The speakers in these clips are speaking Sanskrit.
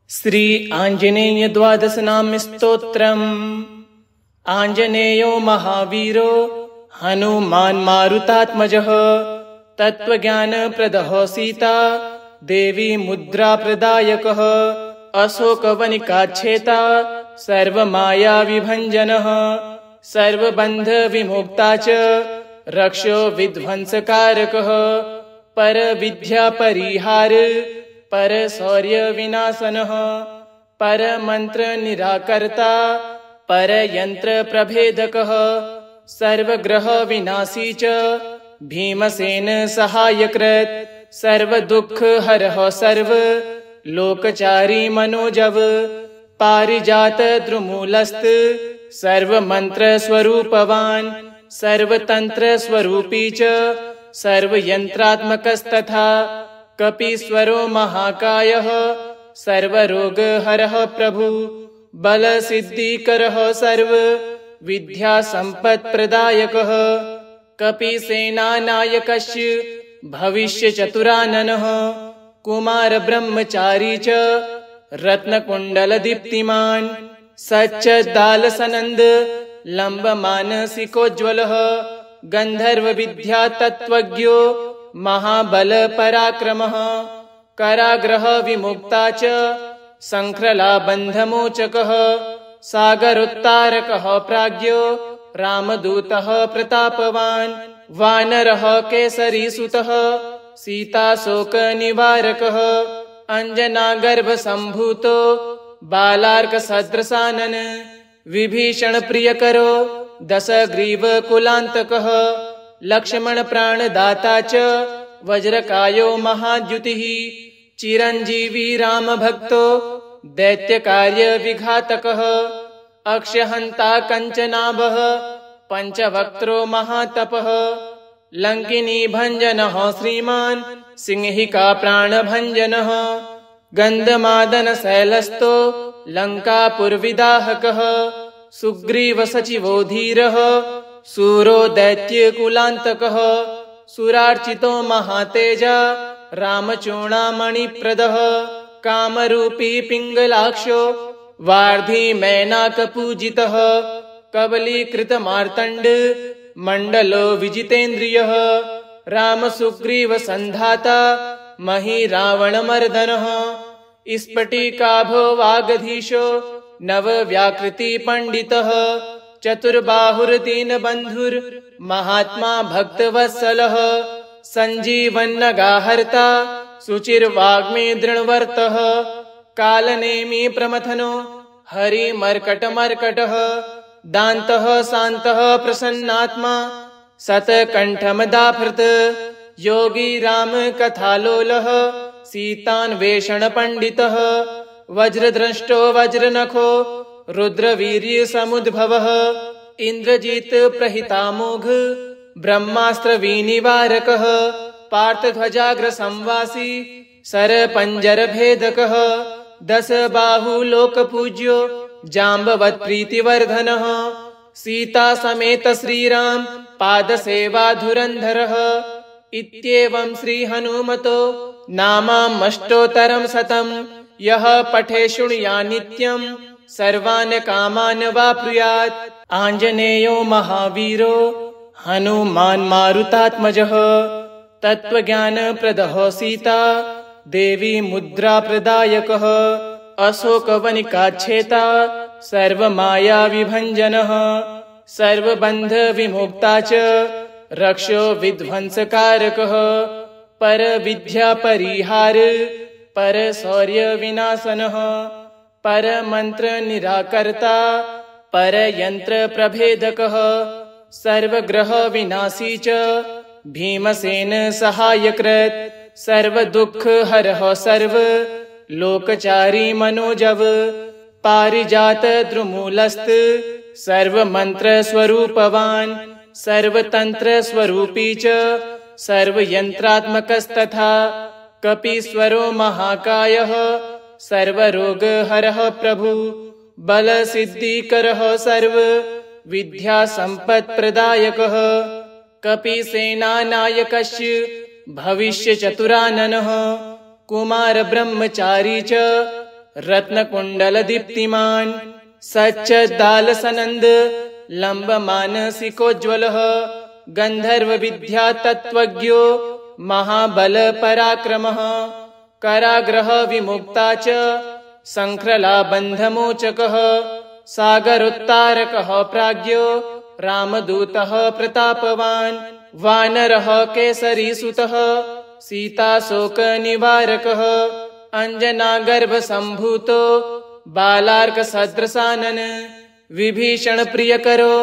श्री आंजनेय द्वादशनाम स्तोत्रम्। आंजनेयो महावीरो हनुमान मारुतात्मजः तत्त्वज्ञानप्रदः सीता देवी मुद्रा प्रदायकः अशोकवनिकाच्छेता सर्वमाया विभञ्जनः सर्वबन्ध विमुक्ता च रक्षो विध्वंसकारकः परविद्या परिहार परशौर्य विनाशनः परमन्त्र निराकर्ता परयन्त्र प्रभेदकः सर्वग्रह विनाशी च भीमसेन सहायकृत् सर्वदुःख हरः सर्व लोकचारी मनोजव पारिजात द्रुमूलस्त सर्वमन्त्र स्वरूपवान् सर्वतन्त्र स्वरूपी च सर्वयन्त्रात्मकस्तथा कपीश्वरो महाकायः सर्वरोगहरः प्रभु बलसिद्धिकरः सर्व विद्यासम्पत्प्रदायकः कपिसेनानायकस्य भविष्यचतुराननः कुमारब्रह्मचारी च रत्नकुण्डलदीप्तिमान् सच्चदालसनन्द लम्बमानसिकोज्ज्वलः गन्धर्वविद्यातत्त्वज्ञो महाबलपराक्रमः कराग्रह विमुक्ता च शङ्खलाबन्धमोचकः सागरोत्तारकः प्राज्ञो रामदूतः प्रतापवान् वानरः केसरीसुतः सीताशोकनिवारकः अञ्जनागर्भसम्भूतो बालार्कसदृशानन विभीषणप्रियकरो दशग्रीवकुलान्तकः लक्ष्मणप्राणदाता च वज्रकायो महाद्युतिः चिरञ्जीवी रामभक्तो दैत्यकार्यविघातकः अक्षयहन्ता कञ्चनाभः पञ्चवक्त्रो महातपः लङ्किनी भञ्जनः श्रीमान् सिंहिका प्राणभञ्जनः गन्धमादनशैलस्थो लङ्कापुरविदाहकः सुग्रीवसचिवो धीरः सूरो दैत्यकुलान्तकः सुरार्चितो महातेजा रामचूडामणिप्रदः कामरूपी पिङ्गलाक्षो वार्धिमैनाकपूजितः कबलीकृतमार्तण्ड मण्डलो विजितेन्द्रियः रामसुग्रीवसन्धाता महिरावणमर्दनः स्फटिकाभो वागधीशो नवव्याकृतिपण्डितः चतुर्बाहुर्दीनबन्धुर्महात्मा भक्तवत्सलः सञ्जीवन्नगाहर्ता शुचिर्वाग्मी दृढवर्तः कालनेमी प्रमथनो हरिमर्कटमर्कटः दान्तः शान्तः प्रसन्नात्मा शतकण्ठमदाभृत् योगी रामकथालोलः सीतान्वेषणपण्डितः वज्रद्रष्टो वज्रनखो रुद्रवीर्यसमुद्भवः इन्द्रजित् प्रहितामोघ ब्रह्मास्त्रविनिवारकः पार्थध्वजाग्रसंवासी सरपञ्जरभेदकः दशबाहुलोकपूज्यो जाम्बवत्प्रीतिवर्धनः सीतासमेत श्रीराम पादसेवाधुरन्धरः इत्येवं श्रीहनुमतो नामाष्टोत्तरं शतं यः पठे शृणुयात् नित्यं सर्वान् कामान् वाप्नुयात्। आंजनेयो महावीरो हनुमान मारुतात्मजः तत्त्वज्ञानप्रदः सीता देवी मुद्रा प्रदायकः अशोकवनिकाच्छेता सर्वमाया विभञ्जनः सर्वबन्ध विमुक्ता च रक्षो विध्वंसकारकः परविद्या परिहार परशौर्य विनाशनः परमन्त्र निराकर्ता परयन्त्र प्रभेदकः सर्वग्रह विनाशी च भीमसेन सहायकृत् सर्वदुःख हरः सर्व लोकचारी मनोजव पारिजात द्रुमूलस्त सर्वमन्त्र स्वरूपवान् सर्वतन्त्र स्वरूपी च सर्वयन्त्रात्मकस्तथा कपीश्वरो महाकायः सर्वरोगहरः प्रभु बलसिद्धिकरः सर्व विद्यासम्पत्प्रदायकः कपिसेनानायकस्य भविष्यचतुराननः कुमारब्रह्मचारी च रत्नकुण्डलदीप्तिमान् सच्चदालसनन्द लम्बमानसिकोज्ज्वलः गन्धर्वविद्यातत्त्वज्ञो महाबलपराक्रमः कराग्रहविमुक्ता च शङ्खलाबन्धमोचकः सागरोत्तारकः प्राज्ञो रामदूतः प्रतापवान् वानरः केसरीसुतः सीताशोकनिवारकः अञ्जनागर्भसम्भूतो बालार्कसदृशानन विभीषणप्रियकरो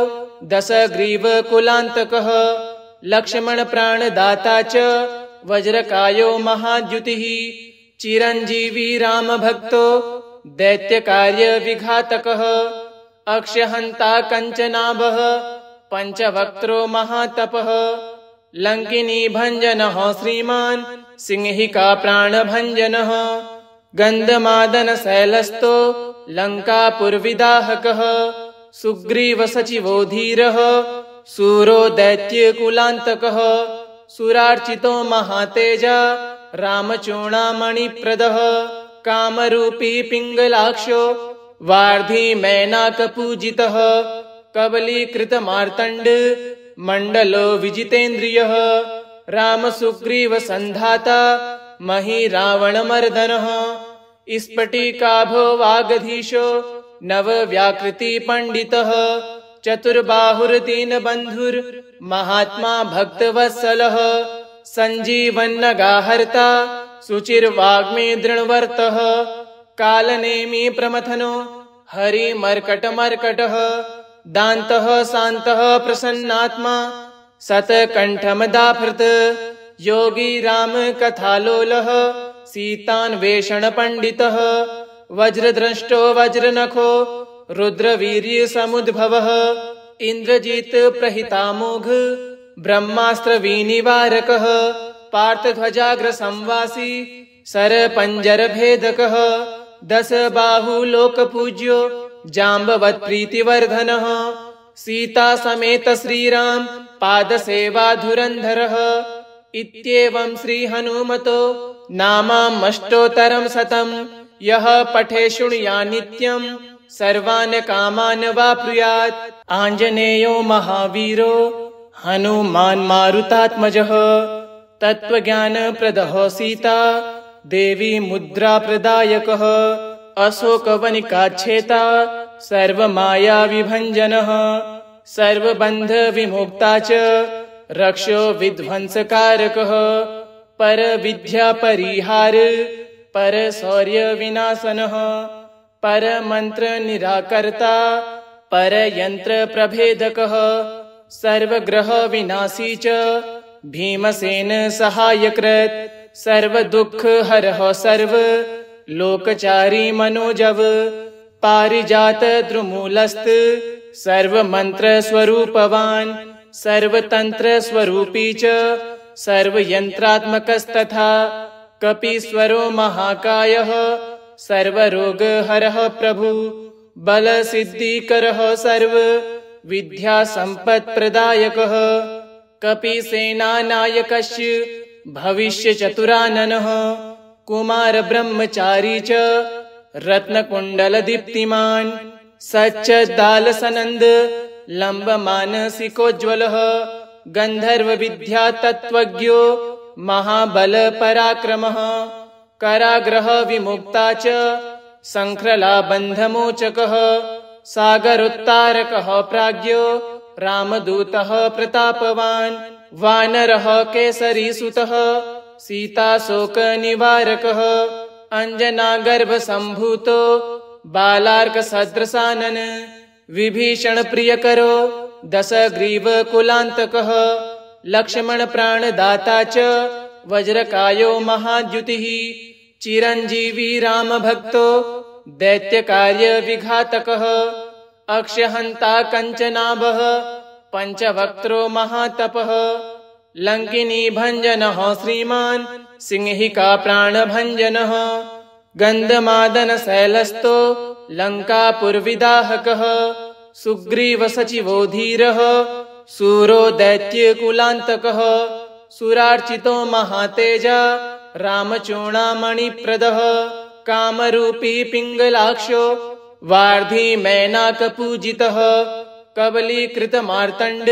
दशग्रीवकुलान्तकः लक्ष्मणप्राणदाता च वज्रकायो महाद्युतिः चिरञ्जीवी रामभक्तो दैत्यकार्यविघातकः अक्षयहन्ता कञ्चनाभः पञ्चवक्त्रो महातपः लङ्किनीभञ्जनः श्रीमान् सिंहिकाप्राणभञ्जनः गन्धमादनशैलस्थो लङ्कापुरविदाहकः सुग्रीवसचिवो धीरः शूरो दैत्यकुलान्तकः सुरार्चितो महातेजा रामचूडामणिप्रदः कामरूपी पिङ्गलाक्षो वार्धिमैनाकपूजितः कबलीकृतमार्तण्ड मण्डलो विजितेन्द्रियः रामसुग्रीवसन्धाता महिरावणमर्दनः स्फटिकाभो वागधीशो नवव्याकृतिपण्डितः चतुर्बाहुर्दीनबन्धुर्महात्मा भक्तवत्सलः सञ्जीवन्नगाहर्ता शुचिर्वाग्मी दृढवर्तः कालनेमी प्रमथनो हरिमर्कटमर्कटः दान्तः शान्तः प्रसन्नात्मा शतकण्ठमदाभृत् योगी रामकथालोलः सीतान्वेषणपण्डितः वज्रद्रष्टो वज्रनखो रुद्रवीर्यसमुद्भवः इन्द्रजित्प्रहितामोघ ब्रह्मास्त्रविनिवारकः पार्थध्वजाग्रसंवासी शरपञ्जरभेदकः दशबाहुलोकपूज्यो जाम्बवत्प्रीतिवर्धनः सीतासमेत श्रीराम पादसेवाधुरन्धरः इत्येवं श्रीहनुमतो नामाष्टोत्तरं शतं यः पठे शृणुयात् नित्यं सर्वान् कामान् वाप्नुयात्। आञ्जनेयो महावीरो हनुमान् मारुतात्मजः तत्त्वज्ञानप्रदः सीता देवी मुद्राप्रदायकः अशोकवनिकाच्छेता सर्वमायाविभञ्जनः सर्वबन्धविमुक्ता च रक्षो विध्वंसकारकः परविद्यापरिहार परशौर्यविनाशनः परमन्त्रनिराकर्ता परयन्त्रप्रभेदकः सर्वग्रहविनाशी च भीमसेन सहायकृत् सर्वदुःखहरः सर्वलोकचारी मनोजव पारिजातद्रुमूलस्थ सर्वमन्त्रस्वरूपवान् सर्वतन्त्रस्वरूपी च सर्वयन्त्रात्मकस्तथा कपीश्वरो महाकायः सर्वरोगहरः प्रभु बलसिद्धिकरः सर्वविद्यासम्पत्प्रदायकः कपिसेनानायकस्य भविष्यचतुराननः कुमारब्रह्मचारी च रत्नकुण्डलदीप्तिमान् सच्चदालसनन्द लम्बमानसिकोज्ज्वलः गन्धर्वविद्यातत्त्वज्ञो महाबलपराक्रमः कराग्रहविमुक्ता च शङ्खलाबन्धमोचकः सागरोत्तारकः प्राज्ञो रामदूतः प्रतापवान् वानरः केसरीसुतः सीताशोकनिवारकः अञ्जनागर्भसम्भूतो बालार्कसदृशानन विभीषणप्रियकरो दशग्रीवकुलान्तकः लक्ष्मणप्राणदाता च वज्रकायो महाद्युतिः चिरञ्जीवी रामभक्तो दैत्यकार्यविघातकः अक्षयहन्ता कञ्चनाभः पञ्चवक्त्रो महातपः लङ्किनीभञ्जनः श्रीमान् सिंहिकाप्राणभञ्जनः गन्धमादनशैलस्थो लङ्कापुरविदाहकः सुग्रीवसचिवो धीरः शूरो दैत्यकुलान्तकः सुरार्चितो महातेजा रामचूडामणिप्रदः कामरूपी पिङ्गलाक्षो वार्धी मैनाकपूजितः कबलीकृतमार्तण्ड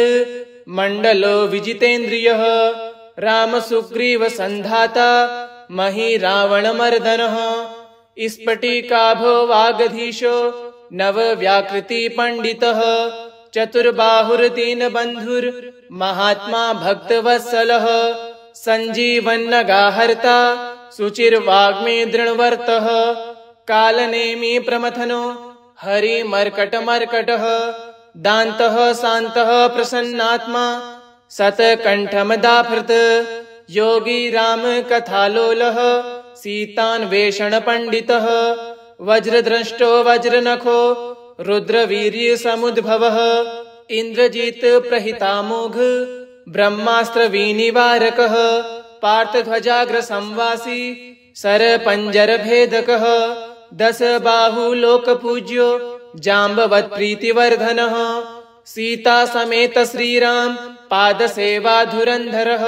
मण्डलो विजितेन्द्रियः रामसुग्रीवसन्धाता मही रावणमर्दनः स्फटिकाभो वागधीशो नवव्याकृतिपण्डितः चतुर्बाहुर्दीनबन्धुर्महात्मा भक्तवत्सलः सञ्जीवन्नगाहर्ता शुचिर्वाग्मे दृढवर्तः कालनेमी प्रमथनो हरिमर्कटमर्कटः दान्तः शान्तः प्रसन्नात्मा शतकण्ठमदाभृत योगी राम कथालोलः सीतान्वेषणपण्डितः वज्रद्रष्टो वज्रनखो रुद्रवीर्यसमुद्भवः इन्द्रजित् प्रहितामोघ ब्रह्मास्त्रविनिवारकः पार्थध्वजाग्रसंवासी सरपञ्जरभेदकः दशबाहुलोकपूज्यो जाम्बवत्प्रीतिवर्धनः सीतासमेत श्रीराम पादसेवाधुरन्धरः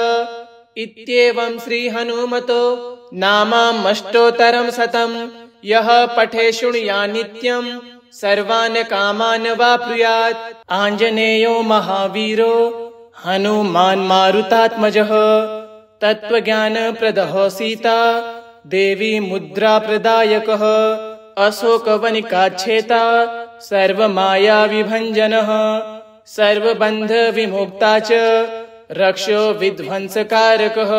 इत्येवं श्रीहनुमतो नामाष्टोत्तरं शतं यः पठे शृणुयात् नित्यं सर्वान् कामान् वाप्नुयात् आञ्जनेयो महावीरो हनुमान् मारुतात्मजः तत्त्वज्ञानप्रदः सीता देवी मुद्राप्रदायकः अशोकवनिकाच्छेता सर्वमायाविभञ्जनः सर्वबन्धविमुक्ता च रक्षो विध्वंसकारकः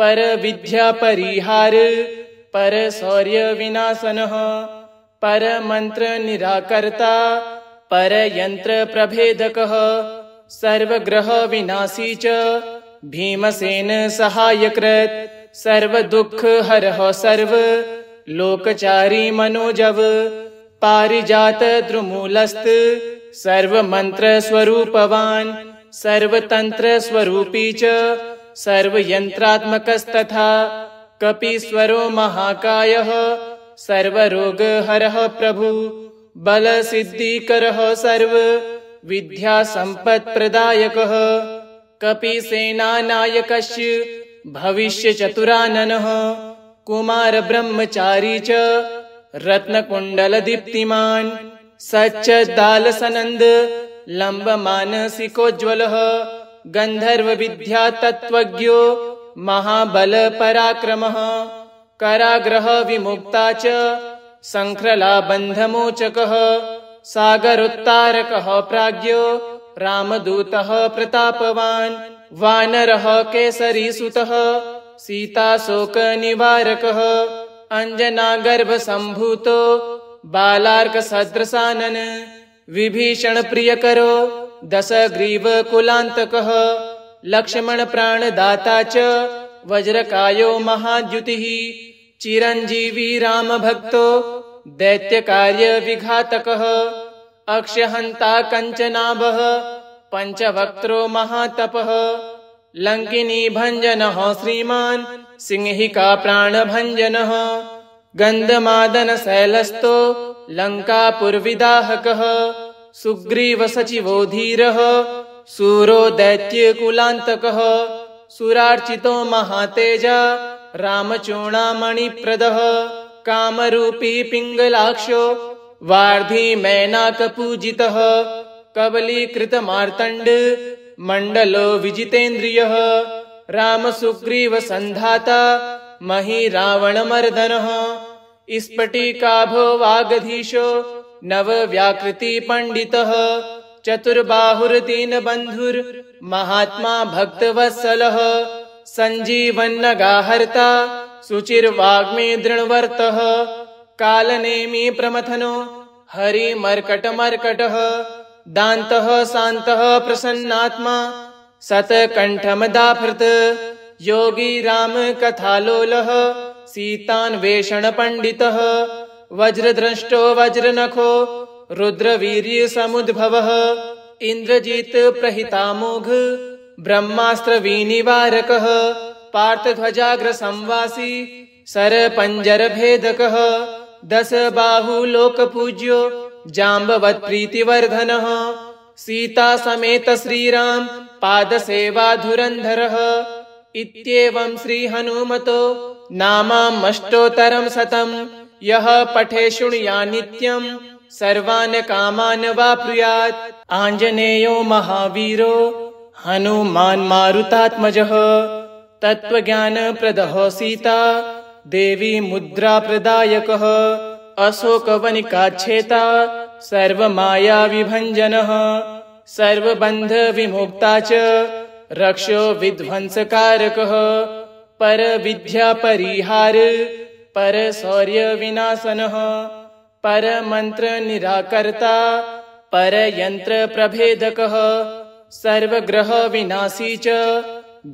परविद्यापरिहार परशौर्यविनाशनः परमन्त्रनिराकर्ता परयन्त्रप्रभेदकः सर्वग्रहविनाशी च भीमसेन सहायकृत् सर्वदुःखहरः सर्वलोकचारी मनोजव पारिजातद्रुमूलस्थ सर्वमन्त्रस्वरूपवान् सर्वतन्त्रस्वरूपी च सर्वयन्त्रात्मकस्तथा कपीश्वरो महाकायः सर्वरोगहरः प्रभु बलसिद्धिकरः सर्वविद्यासम्पत्प्रदायकः कपिसेनानायकस्य भविष्यचतुराननः कुमारब्रह्मचारी च रत्नकुण्डलदीप्तिमान् सच्चदालसनन्द लम्बमानसिकोज्ज्वलः गन्धर्वविद्यातत्त्वज्ञो महाबलपराक्रमः कारागृहविमुक्ता च सङ्ख्रलाबन्धमोचकः सागरोत्तारकः प्राज्ञो रामदूतः प्रतापवान् वानरः केसरीसुतः सीताशोकनिवारकः अञ्जनागर्भसम्भूतो बालार्कसदृशानन विभीषणप्रियकरो दशग्रीवकुलान्तकः लक्ष्मणप्राणदाता च वज्रकायो महाद्युतिः चिरञ्जीवी रामभक्तो दैत्यकार्यविघातकः अक्षयहन्ता कञ्चनाभः पञ्चवक्त्रो महातपः लङ्किनीभञ्जनः श्रीमान् सिंहिकाप्राणभञ्जनः गन्धमादनशैलस्थो लङ्कापुरविदाहकः सुग्रीवसचिवो धीरः शूरो दैत्यकुलान्तकः सुरार्चितो महातेजा रामचूडामणिप्रदः कामरूपी पिङ्गलाक्षो वार्धी मैनाकपूजितः कबलीकृतमार्तण्ड मण्डलो विजितेन्द्रियः रामसुग्रीवसन्धाता मही रावणमर्दनः स्फटिकाभो वागधीशो नवव्याकृतिपण्डितः चतुर्बाहुर्दीनबन्धुर्महात्मा भक्तवत्सलः सञ्जीवन्नगाहर्ता शुचिर्वाग्मे दृढवर्तः कालनेमी प्रमथनो हरिमर्कटमर्कटः दान्तः शान्तः प्रसन्नात्मा शतकण्ठमदाभृत योगी राम कथालोलः सीतान्वेषणपण्डितः वज्रद्रष्टो वज्रनखो रुद्रवीर्यसमुद्भवः इन्द्रजित् प्रहितामोघ ब्रह्मास्त्रविनिवारकः पार्थध्वजाग्रसंवासी सरपञ्जरभेदकः दशबाहुलोकपूज्यो जाम्बवत्प्रीतिवर्धनः सीतासमेत श्रीराम पादसेवाधुरन्धरः इत्येवं श्रीहनुमतो नामामष्टोत्तरं शतं यः पठे शृणुयात् नित्यं सर्वान् कामान् वाप्नुयात्। आञ्जनेयो महावीरो हनुमान् मारुतात्मजः तत्त्वज्ञानप्रदः सीता देवी मुद्राप्रदायकः। अशोकवनिकाच्छेता सर्वमायाविभञ्जनः सर्वबन्धविमुक्ता च रक्षो विध्वंसकारकः। परविद्यापरिहार परशौर्यविनाशनः परमन्त्रनिराकर्ता परयन्त्रप्रभेदकः सर्वग्रहविनाशी च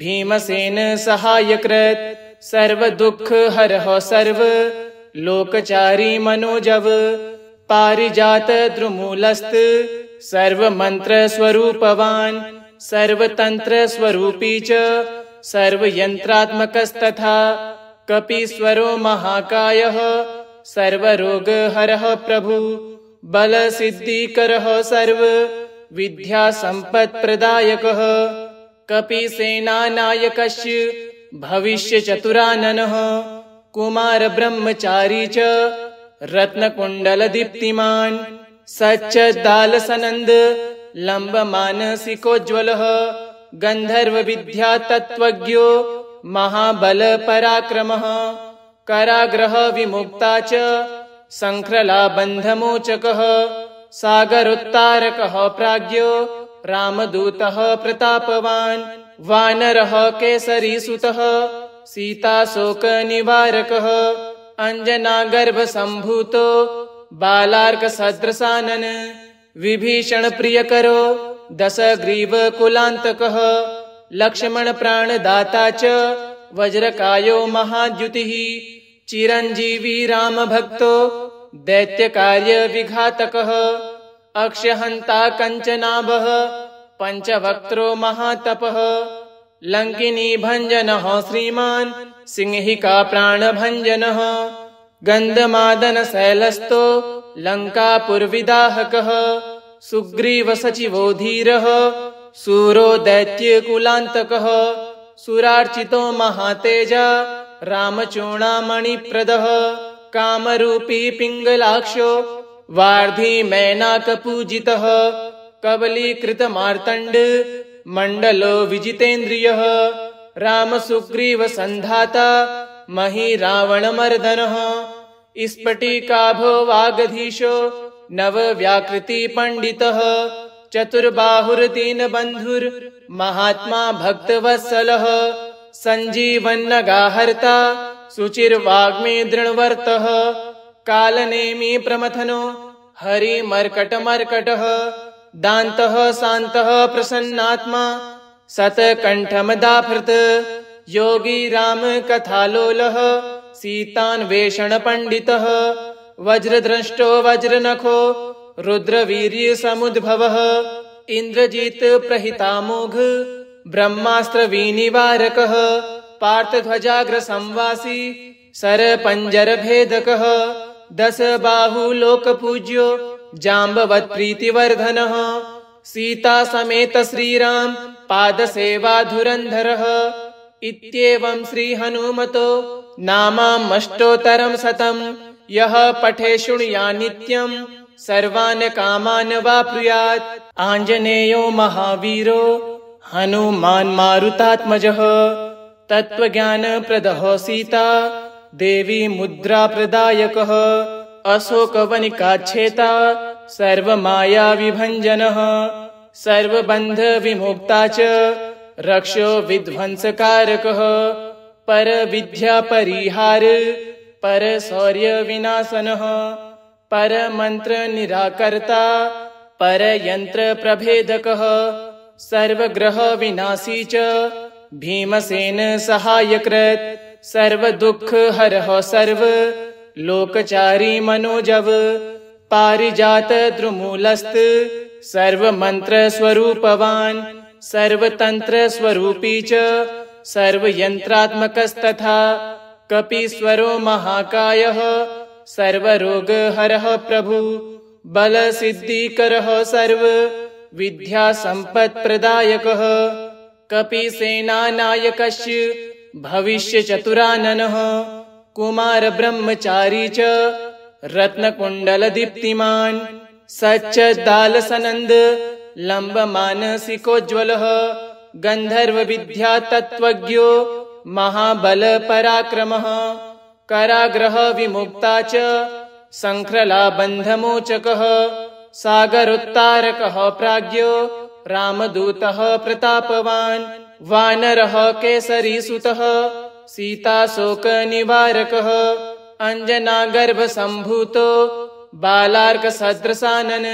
भीमसेन सहायकृत् सर्वदुःखहरः सर्वलोकचारी मनोजव पारिजातद्रुमूलस्थ सर्वमन्त्रस्वरूपवान् सर्वतन्त्रस्वरूपी च सर्वयन्त्रात्मकस्तथा कपीश्वरो महाकायः सर्वरोगहरः प्रभु बलसिद्धिकरः सर्वविद्यासम्पत्प्रदायकः कपिसेनानायकस्य भविष्यचतुराननः कुमारब्रह्मचारी च रत्नकुण्डलदीप्तिमान् सच्चदालसनन्द लम्बमानसिकोज्ज्वलः गन्धर्वविद्यातत्त्वज्ञो महाबलपराक्रमः कारागृहविमुक्ता च सङ्ख्रलाबन्धमोचकः सागरोत्तारकः प्राज्ञो रामदूतः प्रतापवान् वानरः केसरीसुतः सीताशोकनिवारकः अञ्जनागर्भसम्भूतो बालार्कसदृशानन विभीषणप्रियकरो दशग्रीवकुलान्तकः लक्ष्मणप्राणदाता च वज्रकायो महाद्युतिः चिरञ्जीवी रामभक्तो दैत्यकार्यविघातकः अक्षहन्ता कञ्चनाभः पञ्चवक्त्रो महातपः लङ्किनीभञ्जनः श्रीमान् सिंहिकाप्राणभञ्जनः गन्धमादनशैलस्थो लङ्कापुरविदाहकः सुग्रीवसचिवो धीरः सूरो दैत्यकुलान्तकः सुरार्चितो महातेजा रामचूडामणिप्रदः कामरूपी पिङ्गलाक्षो वार्धिमैनाकपूजितः कबलीकृतमार्तण्ड मण्डलो विजितेन्द्रियः रामसुग्रीवसन्धाता महिरावणमर्दनः स्फटिकाभो वागधीशो नवव्याकृतिपण्डितः चतुर्बाहुर्दीनबन्धुर्महात्मा भक्तवत्सलः सञ्जीवन्नगाहर्ता शुचिर्वाग्मी दृढवर्तः कालनेमी प्रमथनो हरिमर्कटमर्कटः दान्तः शान्तः प्रसन्नात्मा शतकण्ठमदाभृत् योगी रामकथालोलः सीतान्वेषणपण्डितः वज्रद्रष्टो वज्रनखो रुद्रवीर्यसमुद्भवः इन्द्रजित्प्रहितामोघ ब्रह्मास्त्रविनिवारकः पार्थध्वजाग्रसंवासी शरपञ्जरभेदकः दशबाहुलोकपूज्यो जाम्बवत्प्रीतिवर्धनः सीतासमेत श्रीराम पादसेवाधुरन्धरः इत्येवं श्रीहनुमतो नामामष्टोत्तरं शतं यः पठे शृणुयात् नित्यं सर्वान् कामान् वाप्नुयात्। आञ्जनेयो महावीरो हनुमान् मारुतात्मजः तत्त्वज्ञानप्रदः सीता देवी मुद्राप्रदायकः अशोकवनिकाच्छेता सर्वमायाविभञ्जनः सर्वबन्धविमुक्ता च रक्षो विध्वंसकारकः परविद्यापरिहार परशौर्यविनाशनः परमन्त्रनिराकर्ता परयन्त्रप्रभेदकः सर्वग्रहविनाशी च भीमसेन सहायकृत् सर्वदुःखहरः सर्वलोकचारी मनोजव पारिजातद्रुमूलस्थ सर्वमन्त्रस्वरूपवान् सर्वतन्त्रस्वरूपी च सर्वयन्त्रात्मकस्तथा कपीश्वरो महाकायः सर्वरोगहरः प्रभु बलसिद्धिकरः सर्वविद्यासम्पत्प्रदायकः कपिसेनानायकस्य भविष्यचतुराननः कुमारब्रह्मचारी च रत्नकुण्डलदीप्तिमान् सच्चदालसनन्द लम्बमानसिकोज्ज्वलः गन्धर्वविद्यातत्त्वज्ञो महाबलपराक्रमः कारागृहविमुक्ता च सङ्ख्रलाबन्धमोचकः सागरोत्तारकः प्राज्ञो रामदूतः प्रतापवान् वानरः केसरीसुतः सीताशोकनिवारकः अञ्जनागर्भसम्भूतो बालार्कसदृशानन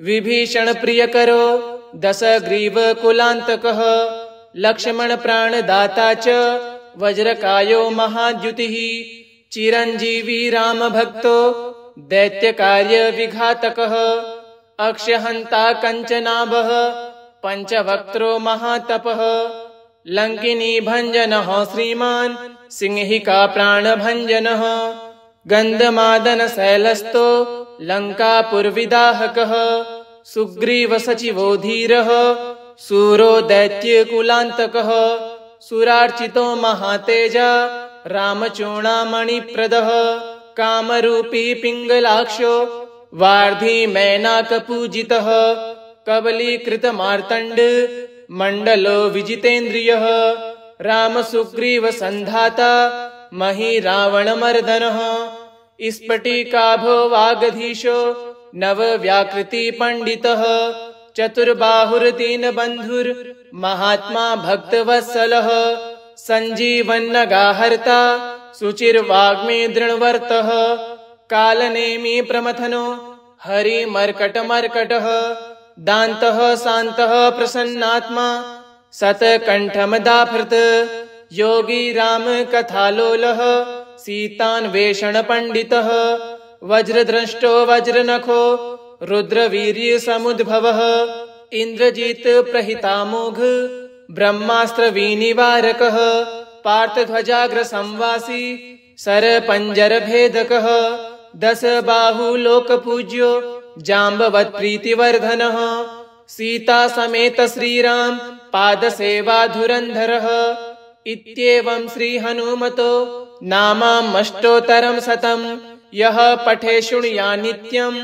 विभीषणप्रियकरो दशग्रीवकुलान्तकः लक्ष्मणप्राणदाता च वज्रकायो महाद्युतिः चिरञ्जीवी रामभक्तो दैत्यकार्यविघातकः अक्षयहन्ता कञ्चनाभः पञ्चवक्त्रो महातपः लङ्किनीभञ्जनः श्रीमान् सिंहिकाप्राणभञ्जनः गन्धमादनशैलस्थो लङ्कापुरविदाहकः सुग्रीवसचिवो धीरः सूरो दैत्यकुलान्तकः सुरार्चितो महातेजा रामचूडामणिप्रदः कामरूपी पिङ्गलाक्षो वार्धिमैनाकपूजितः कबलीकृतमार्तण्ड मण्डलो विजितेन्द्रियः रामसुग्रीवसन्धाता महिरावणमर्दनः स्फटिकाभो वागधीशो नवव्याकृतिपण्डितः चतुर्बाहुर्दीनबन्धुर्महात्मा भक्तवत्सलः सञ्जीवन्नगाहर्ता शुचिर्वाग्मे दृढवर्तः कालनेमी प्रमथनो हरिमर्कटमर्कटः दान्तः शान्तः प्रसन्नात्मा शतकण्ठमदाभृत् योगी राम कथालोलः सीतान्वेषणपण्डितः वज्रद्रष्टो वज्रनखो रुद्रवीर्यसमुद्भवः इन्द्रजित् प्रहितामोघ ब्रह्मास्त्रविनिवारकः पार्थध्वजाग्रसंवासी सरपञ्जरभेदकः दशबाहुलोकपूज्यो जाम्बवत्प्रीतिवर्धनः सीतासमेत श्रीराम पादसेवाधुरन्धरः इत्येवं श्रीहनुमतो नामाष्टोत्तरं शतम् यः पठे शृणुयात् नित्यं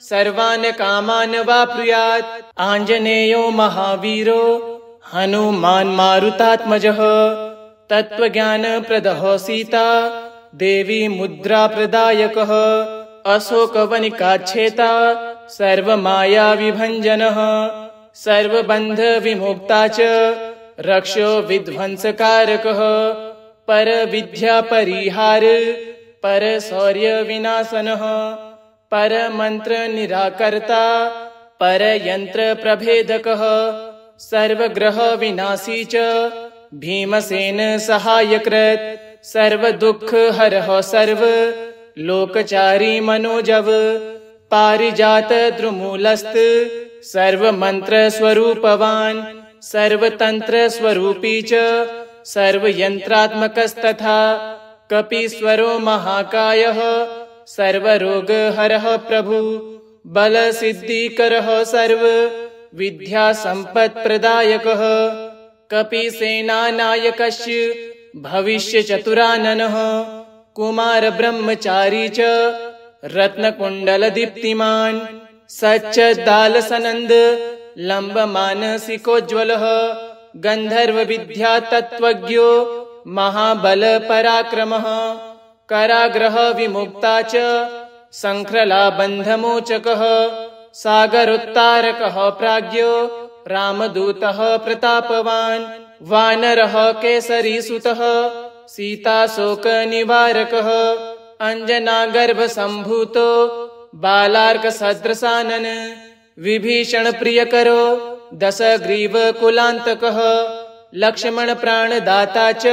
सर्वान् कामान् वाप्नुयात्। आञ्जनेयो महावीरो हनुमान् मारुतात्मजः तत्त्वज्ञानप्रदः सीता देवी मुद्राप्रदायकः अशोकवनिकाच्छेता सर्वमायाविभञ्जनः सर्वबन्धविमुक्ता च रक्षो विध्वंसकारकः परविद्यापरिहार परशौर्यविनाशनः परमन्त्रनिराकर्ता परयन्त्रप्रभेदकः सर्वग्रहविनाशी च भीमसेन सहायकृत् सर्वदुःखहरः सर्वलोकचारी मनोजव पारिजातद्रुमूलस्थ सर्वमन्त्रस्वरूपवान् सर्वतन्त्रस्वरूपी च सर्वयन्त्रात्मकस्तथा कपीश्वरो महाकायः सर्वरोगहरः प्रभु बलसिद्धिकरः सर्वविद्यासम्पत्प्रदायकः कपीसेनानायकस्य भविष्यचतुराननः कुमारब्रह्मचारी च रत्नकुण्डलदीप्तिमान् सच्चदालसनन्द लम्बमानसिकोज्ज्वलः गन्धर्वविद्यातत्त्वज्ञो महाबलपराक्रमः कारागृहविमुक्ता च सङ्ख्रलाबन्धमोचकः सागरोत्तारकः प्राज्ञो रामदूतः प्रतापवान् वानरः केसरीसुतः सीताशोकनिवारकः अञ्जनागर्भसम्भूतो बालार्कसदृशानन विभीषणप्रियकरो दशग्रीवकुलान्तकः लक्ष्मणप्राणदाता च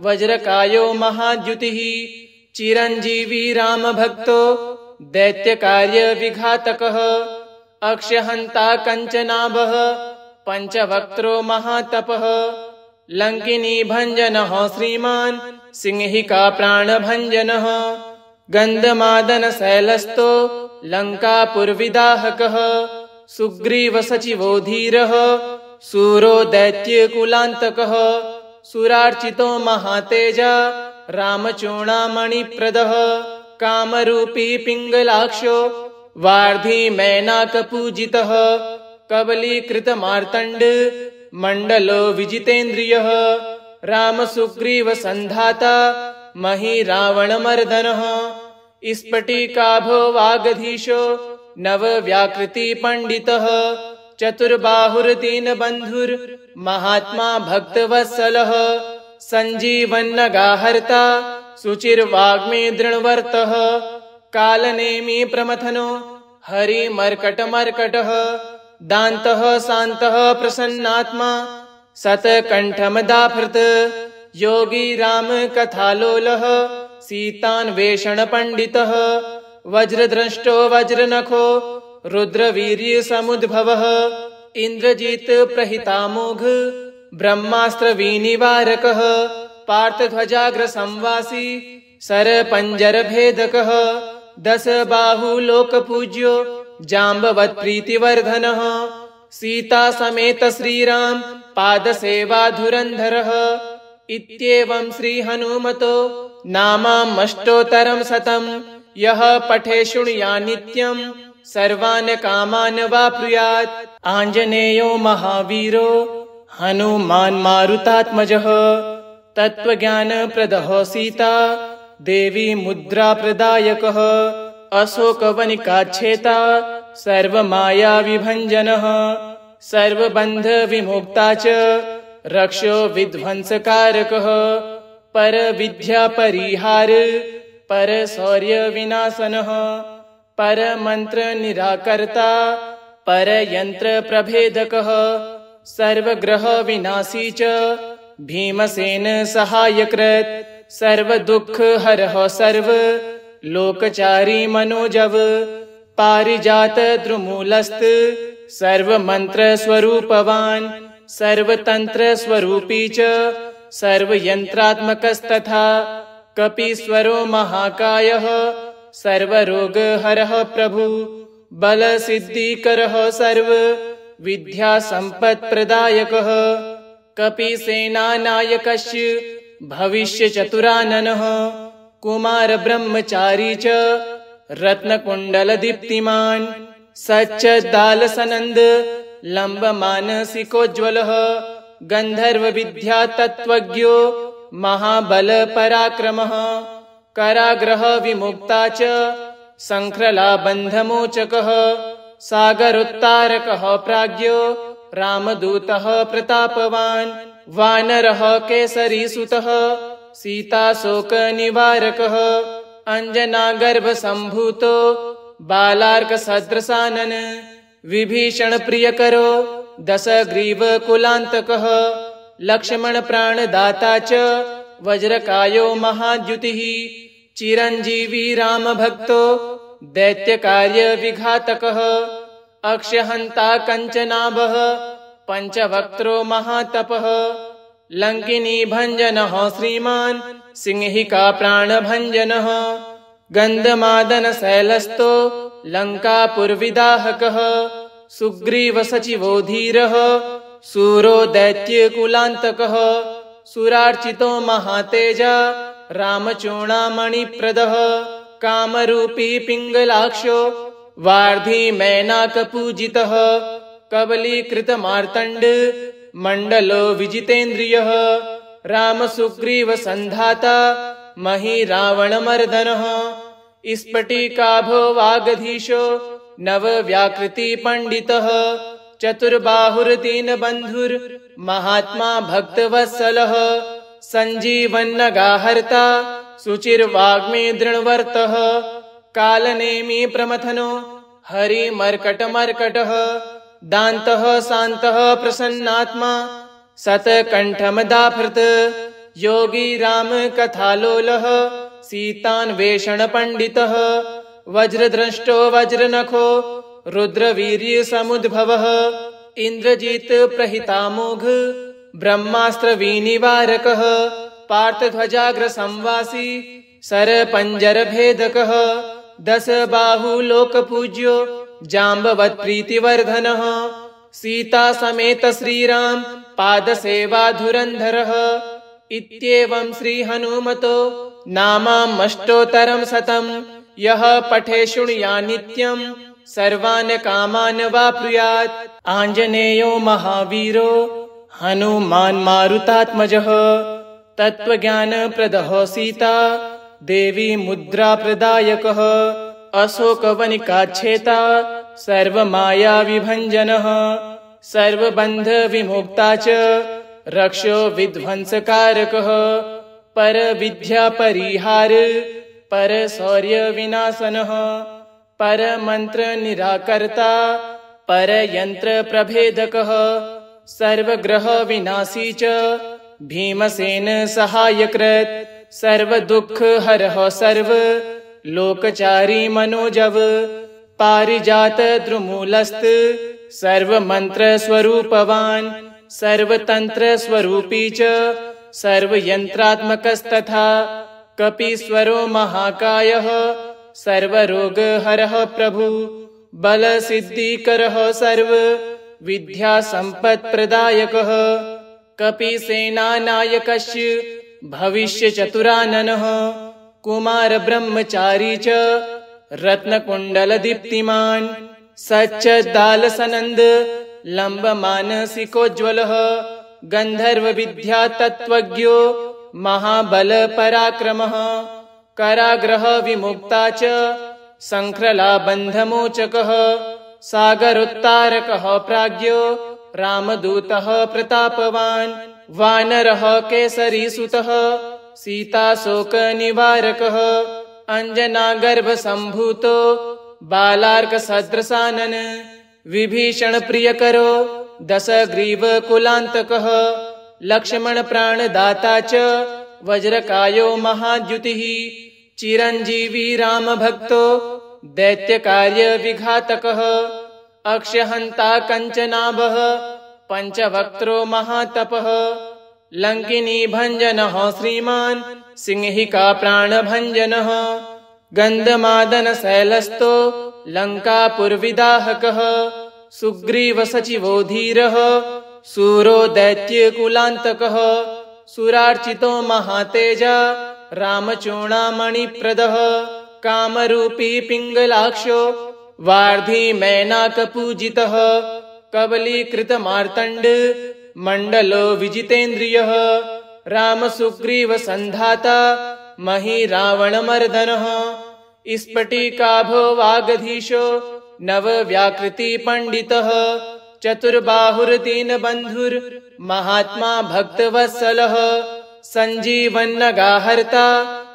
वज्रकायो महाद्युतिः चिरञ्जीवी रामभक्तो दैत्यकार्यविघातकः अक्षयहन्ता कञ्चनाभः पञ्चवक्त्रो महातपः लङ्किनीभञ्जनः श्रीमान् सिंहिकाप्राणभञ्जनः गन्धमादनशैलस्थो लङ्कापुरविदाहकः सुग्रीवसचिवो धीरः सूरो दैत्यकुलान्तकः सुरार्चितो महातेजा रामचूडामणिप्रदः कामरूपी पिङ्गलाक्षो वार्धी मैनाकपूजितः कबलीकृतमार्तण्ड मण्डलो विजितेन्द्रियः रामसुग्रीवसन्धाता मही रावणमर्दनः स्फटिकाभो वागधीशो नवव्याकृतिपण्डितः चतुर्बाहुर्दीनबन्धुर् महात्मा भक्तवत्सलः सञ्जीवन्नगाहर्ता शुचिर्वाग्मे दृढवर्तः कालनेमी प्रमथनो हरिमर्कटमर्कटः दान्तः शान्तः प्रसन्नात्मा शतकण्ठमदाभृत् योगी राम कथालोलः सीतान्वेषणपण्डितः वज्रद्रष्टो वज्रनखो रुद्रवीर्यसमुद्भवः इन्द्रजित् प्रहितामोघ ब्रह्मास्त्रविनिवारकः पार्थध्वजाग्रसंवासी सरपञ्जरभेदकः दशबाहुलोकपूज्यो जाम्बवत्प्रीतिवर्धनः सीतासमेत श्रीराम पादसेवाधुरन्धरः इत्येवं श्रीहनुमतो नामाष्टोत्तरं शतम् यः पठे शृणुयात् नित्यं सर्वान् कामान् वाप्नुयात्। आञ्जनेयो महावीरो हनुमान् मारुतात्मजः तत्त्वज्ञानप्रदः सीता देवी मुद्राप्रदायकः अशोकवनिकाच्छेता सर्वमायाविभञ्जनः सर्वबन्धविमुक्ता च रक्षो विध्वंसकारकः परविद्यापरिहार परशौर्यविनाशनः परमन्त्रनिराकर्ता परयन्त्रप्रभेदकः सर्वग्रहविनाशी च भीमसेन सहायकृत् सर्वदुःखहरः सर्वलोकचारी मनोजव पारिजातद्रुमूलस्थ सर्वमन्त्रस्वरूपवान् सर्वतन्त्रस्वरूपी च सर्वयन्त्रात्मकस्तथा कपीश्वरो महाकायः सर्वरोगहरः प्रभु बलसिद्धिकरः सर्वविद्यासम्पत्प्रदायकः कपीसेनानायकस्य भविष्यचतुराननः कुमारब्रह्मचारी च रत्नकुण्डलदीप्तिमान् सच्चदालसनन्द लम्बमानसिकोज्ज्वलः गन्धर्वविद्यातत्त्वज्ञो महाबलपराक्रमः कारागृहविमुक्ता च सङ्ख्रलाबन्धमोचकः सागरोत्तारकः प्राज्ञो रामदूतः प्रतापवान् वानरः केसरीसुतः सीताशोकनिवारकः अञ्जनागर्भसम्भूतो बालार्कसदृशानन विभीषणप्रियकरो दशग्रीवकुलान्तकः लक्ष्मणप्राणदाता च वज्रकायो महाद्युतिः चिरञ्जीवी रामभक्तो दैत्यकार्यविघातकः अक्षयहन्ता कञ्चनाभः पञ्चवक्त्रो महातपः लङ्किनीभञ्जनः श्रीमान् सिंहिकाप्राणभञ्जनः गन्धमादनशैलस्थो लङ्कापुरविदाहकः सुग्रीवसचिवो धीरः शूरो दैत्यकुलान्तकः सुरार्चितो महातेजा रामचूडामणिप्रदः कामरूपी पिङ्गलाक्षो वार्धी मैनाकपूजितः कबलीकृतमार्तण्ड मण्डलो विजितेन्द्रियः रामसुग्रीवसन्धाता मही रावणमर्दनः स्फटिकाभो वागधीशो नवव्याकृतिपण्डितः चतुर्बाहुर्दीनबन्धुर् महात्मा भक्तवत्सलः सञ्जीवन्नगाहर्ता शुचिर्वाग्मे दृढवर्तः कालनेमी प्रमथनो हरिमर्कटमर्कटः दान्तः शान्तः प्रसन्नात्मा शतकण्ठमदाभृत् योगी राम कथालोलः सीतान्वेषणपण्डितः वज्रद्रष्टो वज्रनखो रुद्रवीर्यसमुद्भवः इन्द्रजित् प्रहितामोघ ब्रह्मास्त्रविनिवारकः पार्थध्वजाग्रसंवासी सरपञ्जरभेदकः दशबाहुलोकपूज्यो जाम्बवत्प्रीतिवर्धनः सीतासमेत श्रीराम पादसेवाधुरन्धरः इत्येवं श्री हनुमतो नामाष्टोत्तरं शतं यः पठे शृणुयात् नित्यं सर्वान् कामान् वाप्नुयात्। आञ्जनेयो महावीरो हनुमान् मारुतात्मजः तत्त्वज्ञानप्रदः सीता देवी मुद्राप्रदायकः अशोकवनिकाच्छेता सर्वमायाविभञ्जनः सर्वबन्धविमुक्ता च रक्षो विध्वंसकारकः परविद्यापरिहार परशौर्यविनाशनः परमन्त्रनिराकर्ता परयन्त्रप्रभेदकः सर्वग्रहविनाशी च भीमसेन सहायकृत् सर्वदुःखहरः सर्वलोकचारी मनोजव पारिजातद्रुमूलस्थ सर्वमन्त्रस्वरूपवान् सर्वतन्त्रस्वरूपी च सर्वयन्त्रात्मकस्तथा कपीश्वरो महाकायः सर्वरोगहरः प्रभु बलसिद्धिकरः सर्वविद्यासम्पत्प्रदायकः कपिसेनानायकस्य भविष्यचतुराननः कुमारब्रह्मचारी च रत्नकुण्डलदीप्तिमान् सच्चदालसनन्द लम्बमानसिकोज्ज्वलः गन्धर्वविद्यातत्त्वज्ञो महाबलपराक्रमः कारागृहविमुक्ता च सङ्ख्रलाबन्धमोचकः सागरोत्तारकः प्राज्ञो रामदूतः प्रतापवान् वानरः केसरीसुतः सीताशोकनिवारकः अञ्जनागर्भसम्भूतो बालार्कसदृशानन विभीषणप्रियकरो दशग्रीवकुलान्तकः लक्ष्मणप्राणदाता च वज्रकायो महाद्युतिः चिरञ्जीवी रामभक्तो दैत्यकार्यविघातकः अक्षयहन्ता कञ्चनाभः पञ्चवक्त्रो महातपः लङ्किनीभञ्जनः श्रीमान् सिंहिका प्राणभञ्जनः गन्धमादनशैलस्थो लङ्कापुरविदाहकः सुग्रीवसचिवो धीरः सूरो दैत्यकुलान्तकः सुरार्चितो महातेजा रामचूडामणिप्रदः कामरूपी पिङ्गलाक्षो वार्धिमैनाकपूजितः कबलीकृतमार्तण्ड मण्डलो विजितेन्द्रियः रामसुग्रीवसन्धाता महिरावणमर्दनः स्फटिकाभो वागधीशो नवव्याकृतिपण्डितः चतुर्बाहुर्दीनबन्धुर्महात्मा भक्तवत्सलः सञ्जीवन्नगाहर्ता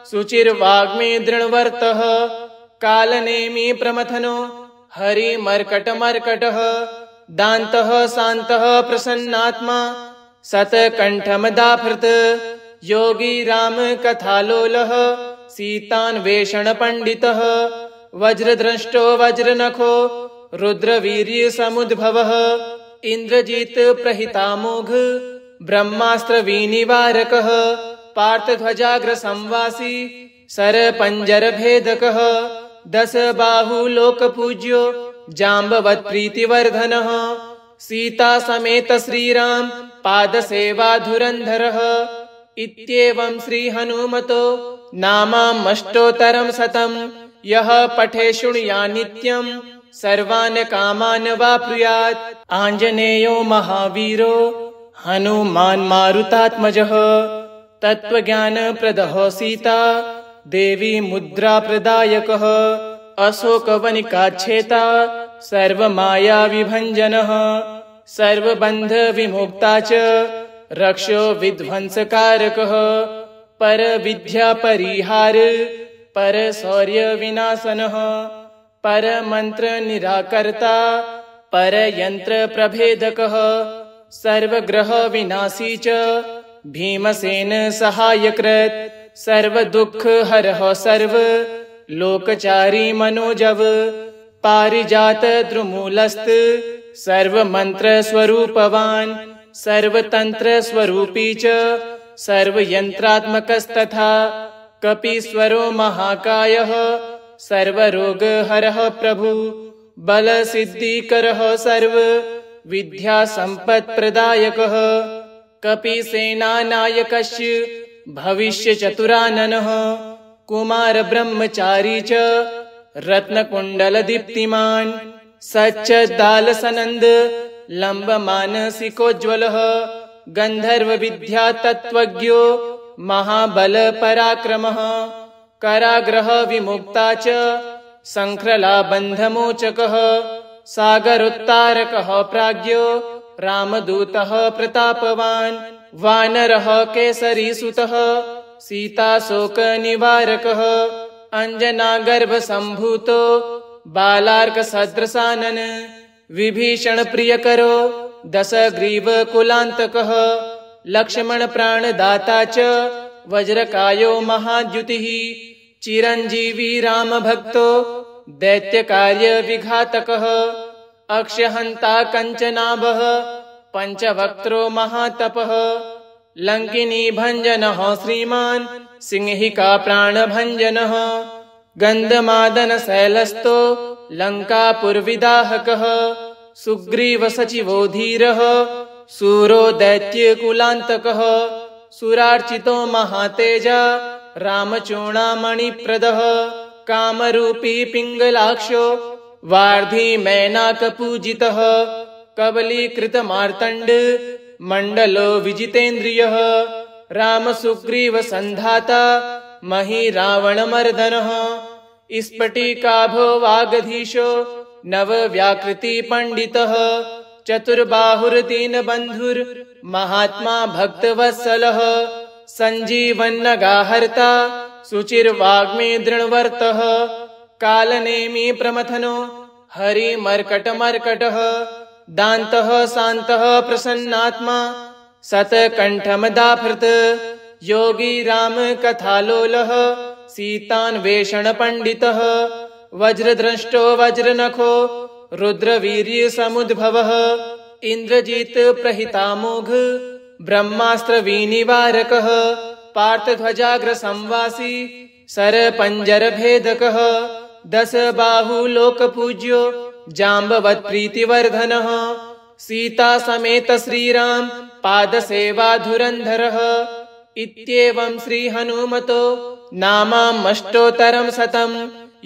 शुचिर्वाग्मे दृढवर्तः कालनेमि प्रमथनो हरिमर्कटमर्कटः दान्तः शान्तः प्रसन्नात्मा शतकण्ठमदाभृत् योगी रामकथालोलः सीतान्वेषणपण्डितः वज्रद्रष्टो वज्रनखो रुद्रवीर्यसमुद्भवः इन्द्रजित्प्रहितामोघ ब्रह्मास्त्रविनिवारकः पार्थध्वजाग्रसंवासी सरपञ्जरभेदकः दशबाहुलोकपूज्यो जाम्बवत्प्रीतिवर्धनः सीतासमेत श्रीराम पादसेवाधुरन्धरः इत्येवं श्रीहनुमतो नामाष्टोत्तरं शतं यः पठे शृणुयात् नित्यं सर्वान् कामान् वाप्नुयात्। आञ्जनेयो महावीरो हनुमान् मारुतात्मजः तत्त्वज्ञानप्रदः सीता देवी मुद्राप्रदायकः अशोकवनिकाच्छेता सर्वमायाविभञ्जनः सर्वबन्धविमुक्ता च रक्षो विध्वंसकारकः परविद्यापरिहार परशौर्यविनाशनः परमन्त्रनिराकर्ता परयन्त्रप्रभेदकः सर्वग्रहविनाशी च भीमसेन सहायकृत् सर्वदुःखहरः सर्वलोकचारी मनोजव पारिजातद्रुमूलस्थ सर्वमन्त्रस्वरूपवान् सर्वतन्त्रस्वरूपी च सर्वयन्त्रात्मकस्तथा कपीश्वरो महाकायः सर्वरोगहरः प्रभु बलसिद्धिकरः सर्वविद्यासम्पत्प्रदायकः कपिसेनानायकश्च भविष्यचतुराननः कुमारब्रह्मचारी च रत्नकुण्डलदीप्तिमान् सच्चदालसनन्द लम्बमानसिकोज्ज्वलः गन्धर्वविद्यातत्त्वज्ञो महाबलपराक्रमः कराग्रहविमुक्ता च शङ्खलाबन्धमोचकः सागरोत्तारकः प्राज्ञो रामदूतः प्रतापवान् वानरः केसरीसुतः सीताशोकनिवारकः अञ्जनागर्भसम्भूतो बालार्कसदृशानन विभीषणप्रियकरो दशग्रीवकुलान्तकः लक्ष्मणप्राणदाता च वज्रकायो महाद्युतिः चिरञ्जीवी रामभक्तो दैत्यकार्यविघातकः अक्षयहन्ता कञ्चनाभः पञ्चवक्त्रो महातपः लङ्किनीभञ्जनः श्रीमान् सिंहिकाप्राणभञ्जनः गन्धमादनशैलस्थो लङ्कापुरविदाहकः सुग्रीवसचिवो धीरः शूरो दैत्यकुलान्तकः सुरार्चितो महातेजा रामचूडामणिप्रदः कामरूपी पिङ्गलाक्षो वार्धिमैनाकपूजितः कबलीकृतमार्तण्ड मण्डलो विजितेन्द्रियः रामसुग्रीवसन्धाता महीरावणमर्दनः स्फटिकाभो वागधीशो नवव्याकृतिपण्डितः चतुर्बाहुर्दीनबन्धुर्महात्मा भक्तवत्सलः सञ्जीवन्नगाहर्ता शुचिर्वाग्मे दृढवर्तः कालनेमी प्रमथनो हरिमर्कटमर्कटः दान्तः शान्तः प्रसन्नात्मा शतकण्ठमदाभृत् योगी रामकथालोलः सीतान्वेषणपण्डितः वज्रद्रष्टो वज्रनखो रुद्रवीर्यसमुद्भवः इन्द्रजित्प्रहितामोघ ब्रह्मास्त्रविनिवारकः पार्थध्वजाग्रसंवासी सरपञ्जरभेदकः दशबाहुलोकपूज्यो जाम्बवत्प्रीतिवर्धनः सीतासमेत श्रीराम पादसेवाधुरन्धरः इत्येवं श्रीहनुमतो नामाष्टोत्तरं शतं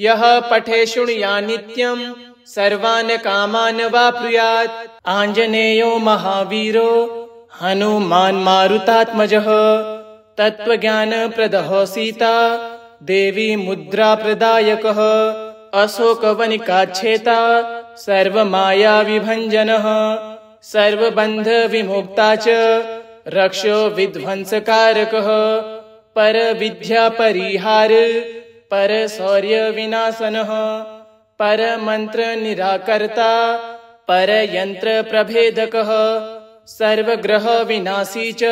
यः पठे शृणुयात् नित्यं सर्वान् कामान् वाप्नुयात्। आञ्जनेयो महावीरो हनुमान् मारुतात्मजः तत्त्वज्ञानप्रदः सीता देवी मुद्राप्रदायकः अशोकवनिकाच्छेता सर्वमायाविभञ्जनः सर्वबन्धविमुक्ता च रक्षो विध्वंसकारकः परविद्यापरिहार परशौर्यविनाशनः परमन्त्रनिराकर्ता परयन्त्रप्रभेदकः सर्वग्रहविनाशी च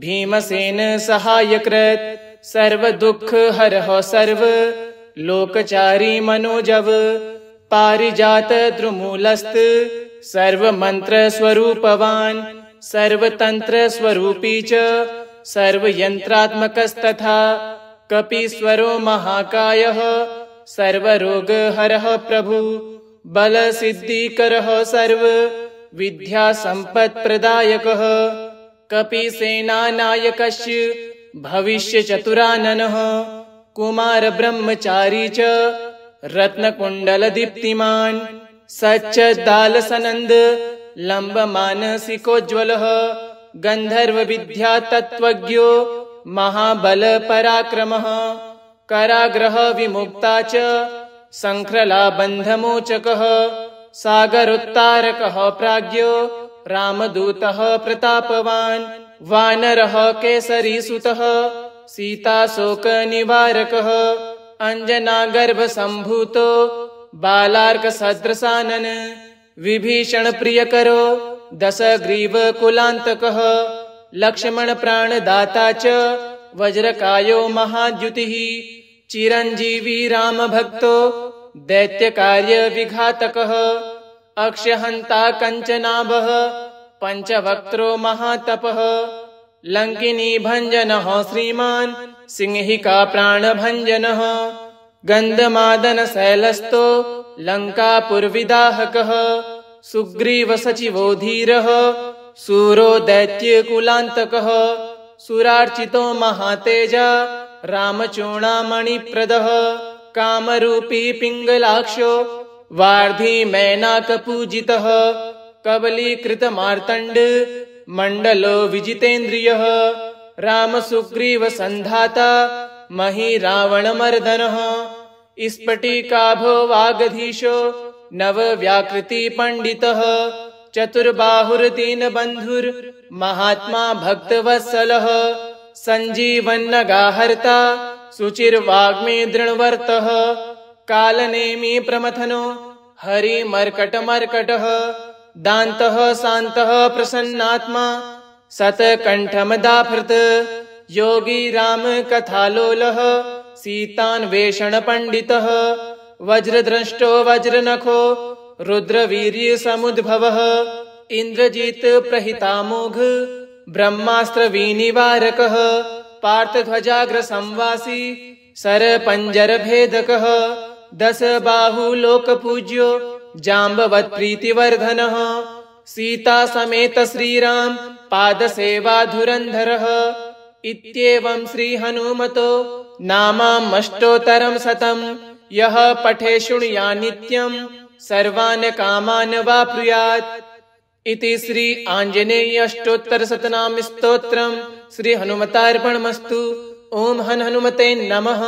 भीमसेन सहायकृत् सर्वदुःखहरः सर्वलोकचारी मनोजव पारिजातद्रुमूलस्थ सर्वमन्त्रस्वरूपवान् सर्वतन्त्रस्वरूपी च सर्वयन्त्रात्मकस्तथा कपीश्वरो महाकायः सर्वरोगहरः प्रभु बलसिद्धिकरः सर्वविद्यासम्पत्प्रदायकः कपिसेनानायकश्च भविष्यचतुराननः कुमारब्रह्मचारी च रत्नकुण्डलदीप्तिमान् सच्चदालसनन्द लम्बमानसिकोज्ज्वलः गन्धर्वविद्यातत्त्वज्ञो महाबलपराक्रमः कराग्रहविमुक्ता च शङ्खलाबन्धमोचकः सागरोत्तारकः प्राज्ञो रामदूतः प्रतापवान् वानरः केसरीसुतः सीताशोकनिवारकः अञ्जनागर्भसम्भूतो बालार्कसदृशानन विभीषणप्रियकरो दशग्रीवकुलान्तकः लक्ष्मणप्राणदाता च वज्रकायो महाद्युतिः चिरञ्जीवी रामभक्तो दैत्यकार्यविघातकः अक्षयहन्ता कञ्चनाभः पञ्चवक्त्रो महातपः लङ्किनीभञ्जनः श्रीमान् सिंहिकाप्राणभञ्जनः गन्धमादनशैलस्थो लङ्कापुरविदाहकः सुग्रीवसचिवो धीरः सूरो दैत्यकुलान्तकः सुरार्चितो महातेजा रामचूडामणिप्रदः कामरूपी पिङ्गलाक्षो वार्धिमैनाकपूजितः कबलीकृतमार्तण्ड मण्डलो विजितेन्द्रियः रामसुग्रीवसन्धाता महिरावणमर्दनः स्फटिकाभो वागधीशो नवव्याकृतिपण्डितः चतुर्बाहुर्दीनबन्धुर्महात्मा भक्तवत्सलः सञ्जीवन्नगाहर्ता शुचिर्वाग्मे दृढवर्तः कालनेमि प्रमथनो हरिमर्कटमर्कटः दान्तः शान्तः प्रसन्नात्मा शतकण्ठमदाभृत् योगी रामकथालोलः सीतान्वेषणपण्डितः वज्रद्रष्टो वज्रनखो रुद्रवीर्यसमुद्भवः इन्द्रजित्प्रहितामोघ ब्रह्मास्त्रविनिवारकः पार्थध्वजाग्रसंवासी शरपञ्जरभेदकः दशबाहुलोकपूज्यो जाम्बवत्प्रीतिवर्धनः सीतासमेत श्रीराम पादसेवाधुरन्धरः इत्येवं श्रीहनुमतो नामाष्टोत्तरं शतं यः पठे शृणुयात् नित्यं सर्वान् कामान् वाप्नुयात् इति श्री आञ्जनेय अष्टोत्तरशतनाम स्तोत्रम् श्री हनुमतार्पणमस्तु। ओम हनुमते नमः।